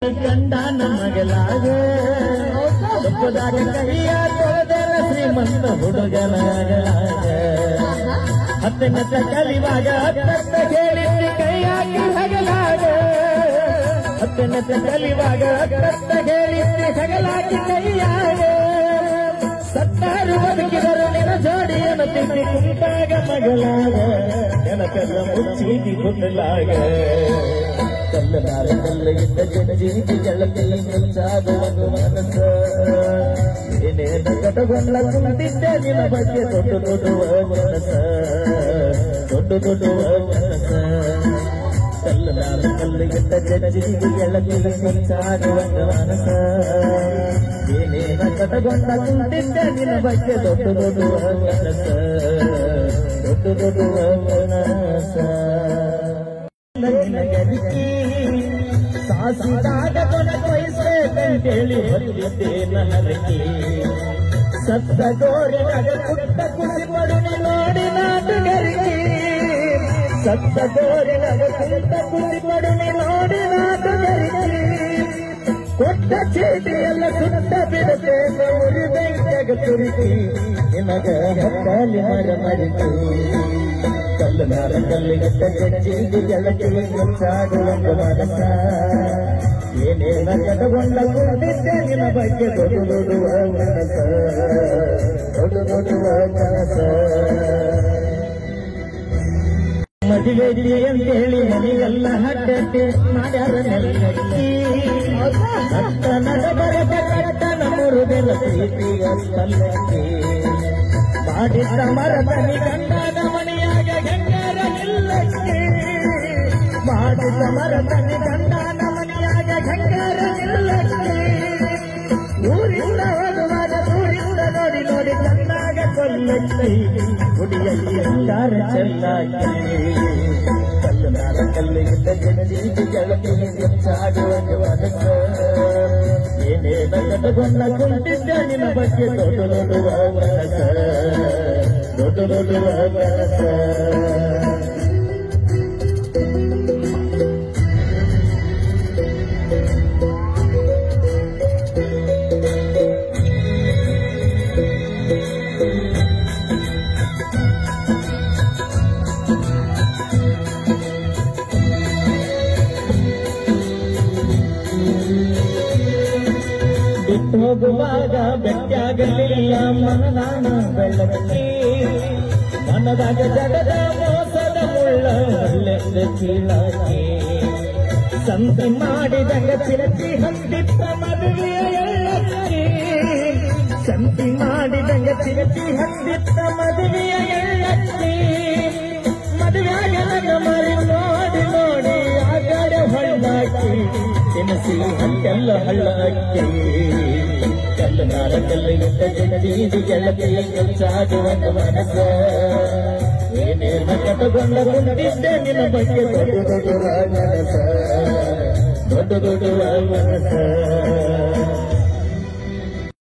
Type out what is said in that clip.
ಗಂಡನ ಮಗಲಾಗ ತುಪ್ಪದಾಗ ಕೈಯ ತೊಳೆದರ ಶ್ರೀಮಂತ ಹುಡುಗನಾಗ ಹತ್ತನತ್ತ ಕಲಿವಾಗ ಹತ್ತತ್ತ ಹೇಳಿಸಿ ಕೈಯಾಗಿ ಹಗಲಾಗ ಹತ್ತನತ್ತ ಕಲಿವಾಗ ಹತ್ತತ್ತ ಹೇಳಿಸಿ ಹಗಲಾಗಿ ಕೈಯಾಗ ಸತ್ತಾರು ಬದುಕಿದರು ನಿನ ಜೋಡಿಯನ್ನು ತಿಂಡಿ ಕುಂತಾಗ ಮಗಲಾಗ ನೆನಕಲ್ಲ ಮುಚ್ಚೀತಿ ಕುಂಡಲಾಗ ಕಲ್ಲನಾರ ಕಲ್ಲಿದ್ದ ಜೀವಿ ಗೆಳತಿಯ ಮುಚ್ಚಾಗುವುದು ಮನಸ್ಸ ಏನೇನ ಕಟಗೊಂಡ ಕುಂತಿದ್ದೆ ನಿನ್ನ ಬಗ್ಗೆ ದೊಡ್ಡ ದೊಡ್ಡುವ ಮನಸ್ಸ ದೊಡ್ಡ ದೊಡ್ಡುವ ಮನಸ್ಸ ಕಲ್ಲನಾರ ಕಲ್ಲಿದ್ದ ಜೀವಿ ಗೆಳತಿಯ ಮುಚ್ಚಾಗುವುದು ಮನಸ್ಸ ಏನೇನ ಕಟಗೊಂಡ ಕುಂತಿದ್ದೆ ನಿನ್ನ ಬಗ್ಗೆ ದೊಡ್ಡ ದೊಡ್ಡುವ ಮನಸ್ಸ ದೊಡ್ಡ ದೊಡ್ಡುವ ಮನಸ್ಸ ಸಾಸಿದಾಗ ಕೊನೆಗೊಳಿಸಬೇಕಂತೇಳಿ ಹೊತ್ತಿದ್ದೆ ನರಕಿ ಸತ್ತ ಗೋರಿನಾಗ ಪುಟ್ಟ ಖುಷಿ ಪಡುನಿ ನೋಡಿ ನಾಟುಗರಿಗೆ ಸತ್ತ ಗೋರಿನಾಗ ಪುಟ್ಟ ಖುಷಿ ಪಡುನಿ ನೋಡಿ ನಾಟುಗರಿಗೆ ಕೊಟ್ಟ ಚೀಟಿ ಎಲ್ಲ ಸುತ್ತ ಬಿಡದೆ ಉರಿ ಬೆಂಕಿಯಾಗ ತುರುಕಿ ನಿನಗ ಹತ್ತಲಿ ಮರ ಮರಿತು ಕಲ್ಲನಾರ ಕಲ್ಲಿಗಟ್ಟ ಜೀವಿ ಗೆಳತಿಯ ಮುಚ್ಚಾಗುವ ಮನಸ್ಸ ಏನೇನ ಕಟಗೊಂಡ ಕುಂದಿದ್ದೆ ನಿನ್ನ ಬಗ್ಗೆ ದೊಡ್ಡ ದೊಡ್ಡುವ ಮನಸ್ಸ ದೊಡ್ಡ ದೊಡ್ಡುವ ಕನಸ ಮದುವೆ ಅಂತೇಳಿ ಮನೆಗೆಲ್ಲ ಹಡ್ಡಟ್ಟಿ ಮಾಡ್ಯಾರ ನೆಲಕ್ಕಿ ನಟ್ಟ ನಡ ಬರೆದ ಕಟ್ಟನ ಮುರುದೆಲ್ಲ ಪ್ರೀತಿಯ ಕಲ್ಲಕ್ಕಿ ಮಾಡಿದ್ದ ಮರದಲ್ಲಿ ಗಂಡನ ಮನೆಯಾಗ ಗಂಗರ ನಿಲ್ಲಕ್ಕಿ ಮಾಡಿದ್ದ ಮರದಲ್ಲಿ ಗಂಡನ ಮನೆಯಾಗ ಗಂಗರ ನಿಲ್ಲಕ್ಕಿ ಊರಿಂದ ಹೋಗುವಾಗ ಊರಿಂದ ನೋಡಿ ನೋಡಿ ಕಣ್ಣಾಗ ಕೊಲ್ಲಕ್ಕಿ ಗುಡಿಯಲ್ಲಿ ಅಂಗಾರ ಚೆಲ್ಲಾಕಿ ಕಲ್ಲನಾರ ಕಲ್ಲಿಗಿದ್ದ ಜೀವಿ ಗೆಳತಿಯ ಮುಚ್ಚಾಗುವ ಮನಸ್ಸ ಏನೇನ ಕಟಗೊಂಡ ಕುಂತಿದ್ದೆ ನಿನ್ನ ಬಗ್ಗೆ ದೊಡ್ಡ ದೊಡ್ಡುವ ಮನಸ್ಸ ದೊಡ್ಡ ದೊಡ್ಡುವ ಮನಸ್ಸ ಹೋಗುವಾಗ ಬೆಟ್ಟಾಗಲಿಲ್ಲ ಮನದಾನ ಬೆಳಕಿ ಮನದಾಗ ಜಗದ ಮೋಸದ ಮುಳ್ಳ ಒಳ್ಳೆಂದ ಕೀಳಾಕಿ ಸಂತಿ ಮಾಡಿದಂಗ ಚಿರಚಿ ಹತ್ತಿತ್ತ ಮದುವೆಯ ಎಳ್ಳಕ್ಕಿ ಸಂತಿ ಮಾಡಿದಂಗ ಚಿರಚಿ ಹತ್ತಿತ್ತ ಮದುವೆಯ ಎಳ್ಳಕ್ಕಿ ಮದುವೆಯಾಗ ಮರಿ ನೋಡಿ ನೋಡಿ ಆಗಡೆ ಹಳ್ಳಾಕಿ ತಿನಸಿ ಹಕ್ಕೆಲ್ಲ ಹಳ್ಳಾಕಿ ಕಲ್ಲನಾರ ಕಲ್ಲಿಗಿದ್ದ ಜೀವಿ ಗೆಳತಿಯ ಮುಚ್ಚಾಗುವ ಮನಸ್ಸ ಏನೇನ ಕಟಗೊಂಡ ಕುಂದಿದ್ದೆ ನಿನ್ನ ಬಗ್ಗೆ ದೊಡ್ಡ ದೊಡ್ಡುವ ಮನಸ್ಸ ದೊಡ್ಡ ದೊಡ್ಡುವ ಮನಸ್ಸ